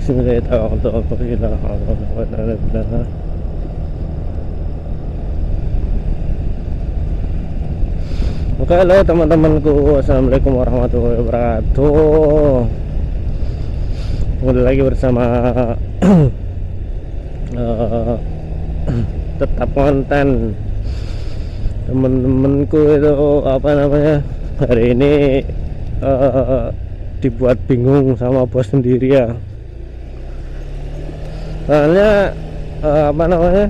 Bismillahirrahmanirrahim. Oke, halo teman-temanku, assalamualaikum warahmatullahi wabarakatuh. Kembali lagi bersama eh, tetap konten temen-temenku itu apa namanya, hari ini dibuat bingung sama bos sendiri ya. Soalnya apa namanya,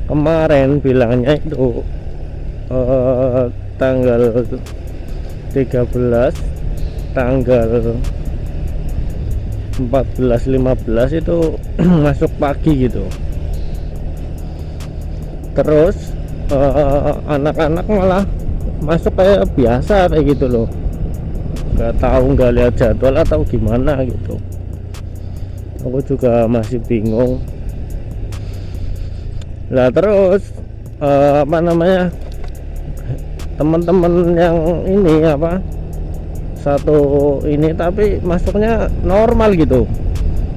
kemarin bilangnya itu tanggal 13, tanggal 14, 15 itu masuk pagi gitu. Terus anak-anak malah masuk kayak biasa kayak gitu loh. Gak tahu, nggak lihat jadwal atau gimana gitu. Aku juga masih bingung. Lah terus apa namanya, teman-teman yang ini apa, satu ini tapi masuknya normal gitu,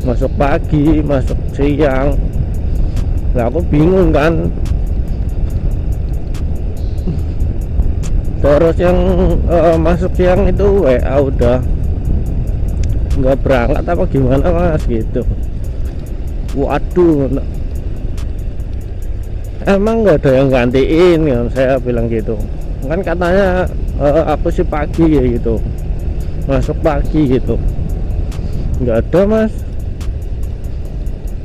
masuk pagi, masuk siang. Nah aku bingung kan. Terus yang masuk siang itu WA udah nggak berangkat apa gimana mas gitu. Waduh, emang nggak ada yang gantiin ya, saya bilang gitu kan. Katanya aku sih pagi ya gitu, masuk pagi gitu. Nggak ada mas.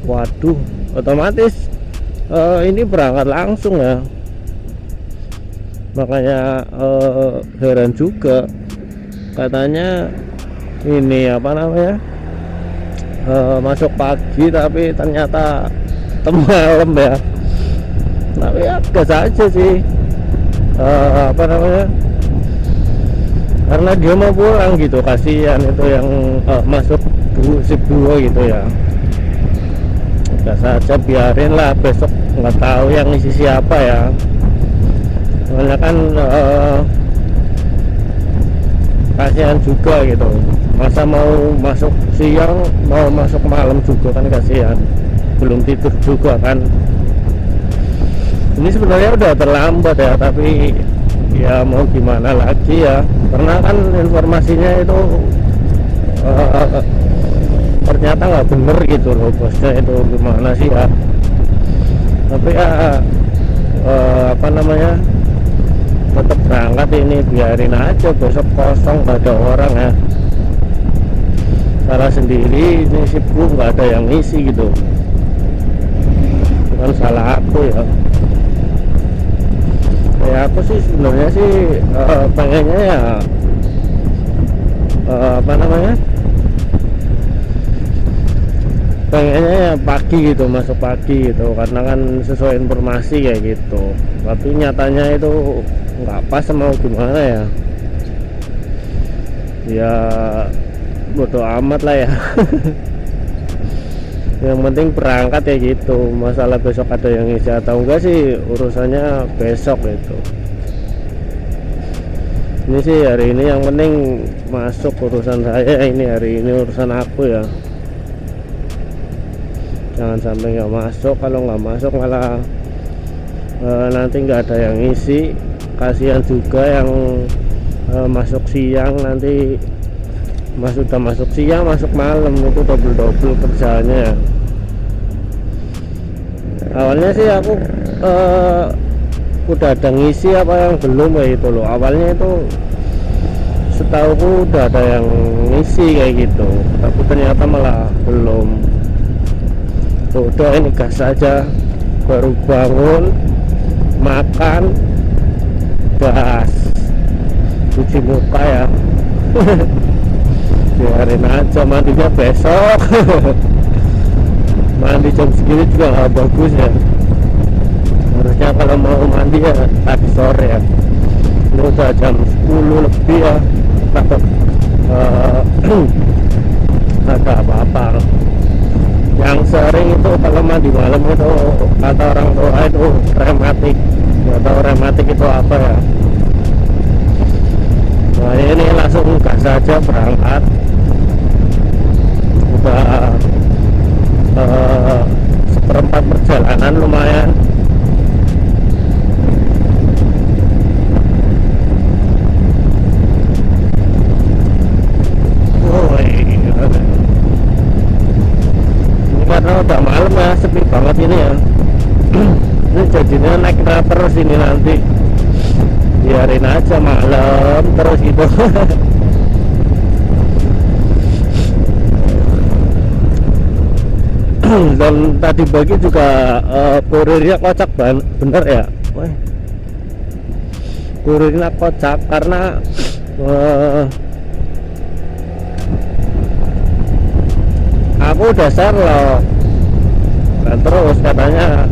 Waduh, otomatis ini berangkat langsung ya. Makanya heran juga, katanya ini apa namanya, masuk pagi tapi ternyata malam ya. Tapi ya gas aja sih, apa namanya, karena dia mau pulang gitu, kasihan itu yang masuk sip 2 gitu ya. Gas aja, biarin lah, besok nggak tahu yang isi siapa ya. Soalnya kan kasihan juga gitu, masa mau masuk siang mau masuk malam juga kan kasihan, belum tidur juga kan. Ini sebenarnya udah terlambat ya, tapi ya mau gimana lagi ya, karena kan informasinya itu ternyata nggak bener gitu loh bosnya itu. Gimana sih ya, tapi ya apa namanya, tetap berangkat ini, biarin aja, besok kosong nggak ada orang ya. Salah sendiri, ini sibuk nggak ada yang ngisi gitu, bukan salah aku ya. Ya aku sih sebenarnya sih pengennya ya apa namanya, pengennya ya pagi gitu, masuk pagi gitu, karena kan sesuai informasi kayak gitu. Tapi nyatanya itu nggak pas, mau gimana ya. Ya bodo amat lah ya. Yang penting berangkat ya gitu. Masalah besok ada yang ngisi atau enggak sih urusannya besok itu. Ini sih hari ini yang penting masuk urusan saya, ini hari ini urusan aku ya. Jangan sampai nggak masuk. Kalau nggak masuk malah nanti nggak ada yang ngisi. Kasihan juga yang masuk siang, nanti udah masuk siang masuk malam, itu double kerjanya ya. Awalnya sih aku udah ada ngisi apa yang belum kayak itu loh. Awalnya itu setahuku udah ada yang ngisi kayak gitu, tapi ternyata malah belum. Udah ini gas aja, baru bangun makan gas, cuci muka ya. Biarin aja, mandinya besok. Mandi jam segini juga nggak bagus ya, harusnya kalau mau mandi ya tadi sore ya. Ini udah jam 10 lebih ya, takut ada apa-apa. Yang sering itu kalau mandi malam itu kata orang tua itu rematik. Nggak tahu rematik itu apa ya. Nah ini langsung gas saja berangkat. juga seperempat perjalanan lumayan. Ini karena udah malam ya, sepi banget ini ya. Ini jadinya naik terus ini nanti, biarin aja malam terus gitu. Dan tadi pagi juga kurirnya kocak bener ya. Wah, kurirnya kocak karena aku udah share loh, dan terus katanya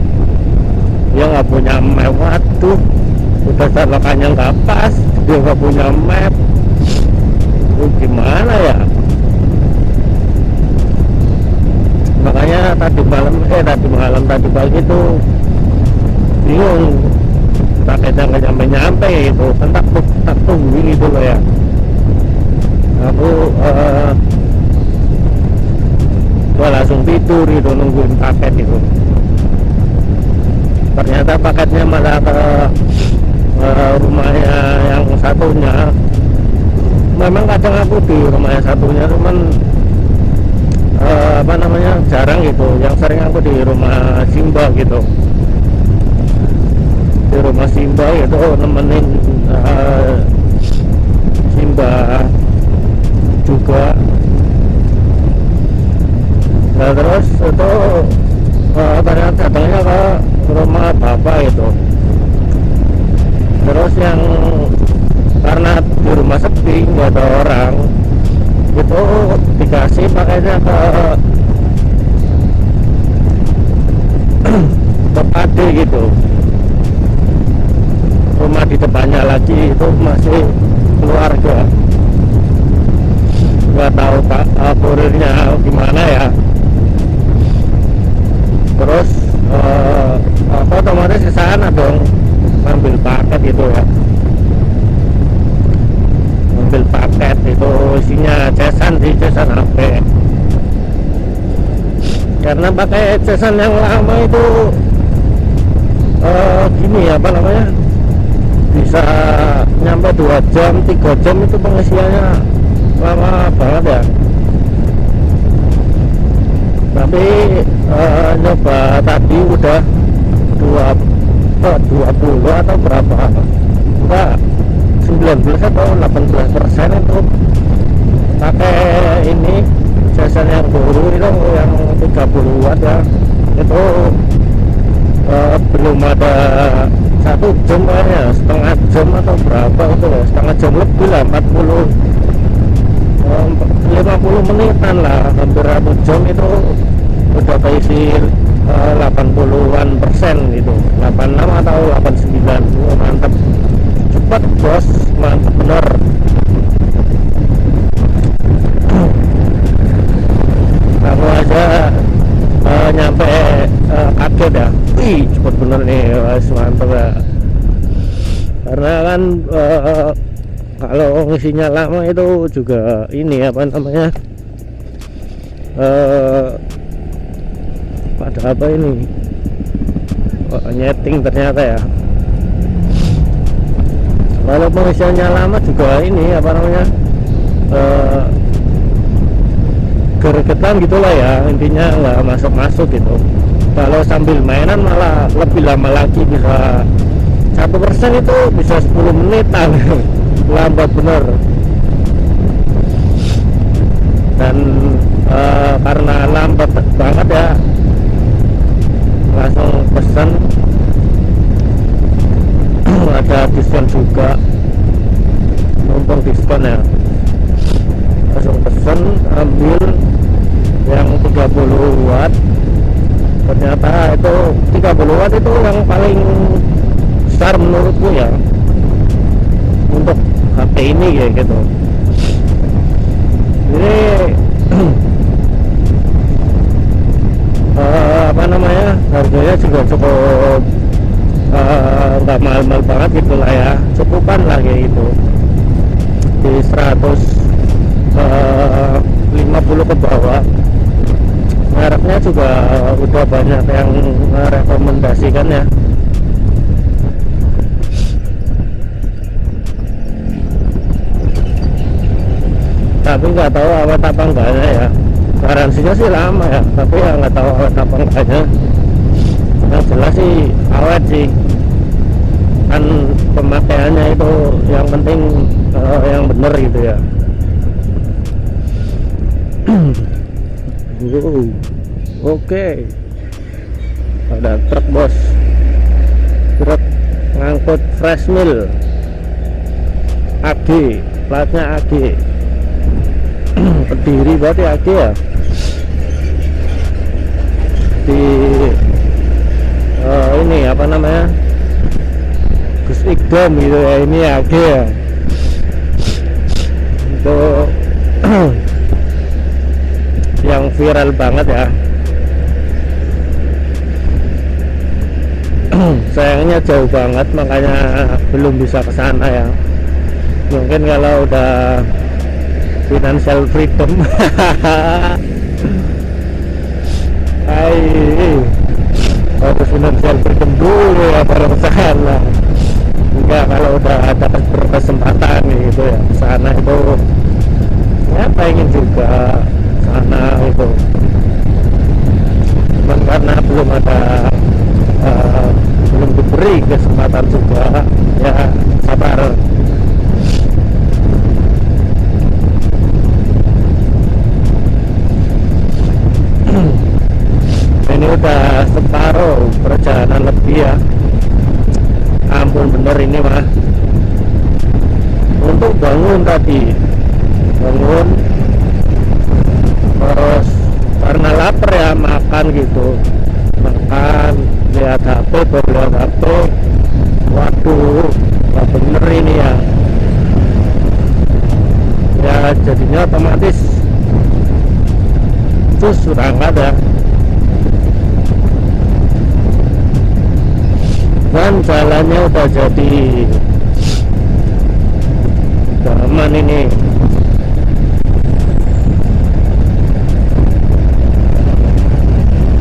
dia nggak punya map. Waduh, udah share lokannya nggak pas, dia nggak punya map. Gimana ya? Makanya tadi malam tadi pagi tuh bingung, paketnya nggak nyampe itu kan, tak tungguin itu loh ya. Aku gua langsung tidur itu nungguin paket itu. Ternyata paketnya malah ke rumahnya yang satunya. Memang kadang aku di rumahnya satunya, cuman jarang gitu. Yang sering aku di rumah Simba gitu, di rumah Simba itu nemenin Simba juga. Nah terus itu ternyata datangnya ke rumah bapak itu. Terus yang karena di rumah sepi nggak ada orang itu, dikasih pakainya ke Pade gitu. Rumah di depannya lagi itu masih keluarga. Nggak tahu pak kurirnya gimana ya. Terus aku otomatis ke sana dong, ngambil paket itu ya. Ngambil paket itu isinya cesan HP. Karena pakai cesan yang lama itu gini apa namanya, bisa nyampe 2 jam 3 jam itu pengisiannya lama banget ya. Tapi nyoba tadi udah 20 atau berapa, enggak 19 atau 18% itu pakai ini cesan yang baru itu, yang 30 watt ya. Itu belum ada 1 jam kayaknya, setengah jam atau berapa itu ya, setengah jam lebih lah, 50 menitan lah, hampir 1 jam itu udah keisi 80-an% gitu, 86 atau 89. Mantap, cepat bos, mantap bener. Aku aja nyampe kaget ya, wih cepet bener nih, mantap ya. Karena kan kalau ngisinya lama itu juga ini apa namanya, pada apa ini, nyeting ternyata ya. Kalau pengisiannya lama juga ini apa namanya, gregetan gitulah ya, intinya nggak masuk gitu. Kalau sambil mainan malah lebih lama lagi, bisa 1% itu bisa 10 menitan. Lambat bener. Dan karena lambat banget ya, langsung pesan. Ada diskon juga, mumpung diskon ya, langsung pesen ambil yang 30 watt. Ternyata itu 30 watt itu yang paling besar menurutku ya untuk HP ini ya gitu. Ini apa namanya, harganya juga cukup nggak mahal-mahal banget gitu lah ya, cukupan lah kayak gitu, di 150 ke bawah. mereknya juga udah banyak yang merekomendasikan ya. Tapi nggak tahu awet apa enggaknya ya. Garansinya sih lama ya, tapi ya nggak tahu awet apa enggaknya. Yang jelas sih awet sih, kan pemakaiannya itu yang penting yang bener gitu ya. Oke, ada truk bos, truk ngangkut fresh meal AG, platnya AG. Kediri berarti AG ya, di ini apa namanya, Gus Igdom gitu ya, ini AG ya. Itu yang viral banget ya. Sayangnya jauh banget, makanya belum bisa ke sana ya. Mungkin kalau udah financial freedom harus financial freedom dulu ya baru sana. Enggak, kalau udah ada berkesempatan gitu ya sana itu ya pengen juga sana itu, cuman karena belum ada belum diberi kesempatan juga ya, sabar. Ini udah separuh perjalanan lebih ya, ampun bener ini mah. Untuk bangun tadi, bangun terus karena lapar ya, makan gitu, makan, lihat HP, baru lihat HP, waduh nggak bener ini ya. Ya jadinya otomatis terus berangkat ya. Dan jalannya udah jadi udah aman ini.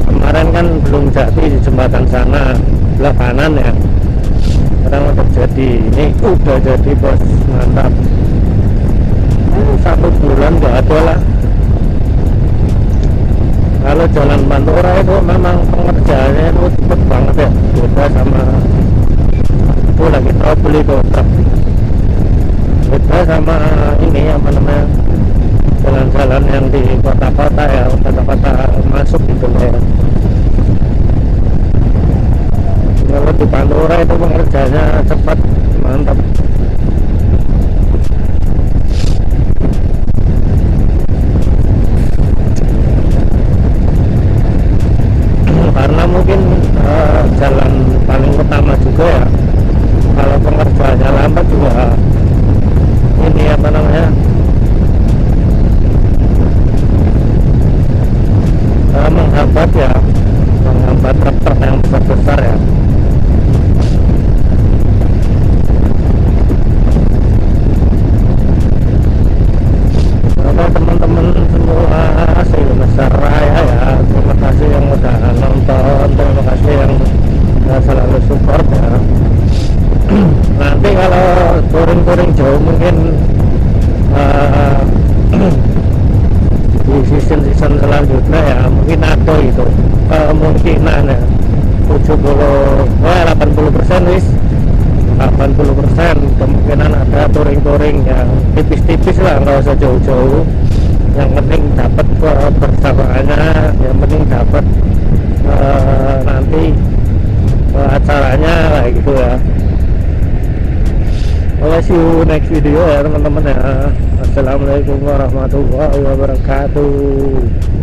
Kemarin kan belum jadi di jembatan sana sebelah kanan ya, sekarang udah jadi, ini udah jadi bos, mantap. 1 bulan nggak ada lah. Kalau jalan Pantura itu memang pengerjaannya itu cepet banget ya, beda sama aku lagi trouble itu, beda sama ini apa namanya, jalan-jalan yang di kota-kota ya, kota-kota masuk gitu ya. Kalau di Pantura itu pengerjaannya cepat, mantap. Karena mungkin jalan paling utama juga ya, kalau pengerjaannya lambat juga ini apa namanya, menghambat ya, menghambat truk-truk yang besar-besar ya. Teman-teman semua se-Indonesia Raya ya, terima kasih yang udah nonton, terima kasih yang selalu support ya. Nanti kalau touring-touring jauh mungkin di season selanjutnya ya, mungkin ada itu kemungkinan ya 80% wis 80% kemungkinan ada touring-touring yang tipis-tipis lah, nggak usah jauh-jauh. Yang penting dapat kebersamaannya, yang penting dapat nanti acaranya kayak gitu ya. Oke, see you next video ya teman-teman ya. Assalamualaikum warahmatullahi wabarakatuh.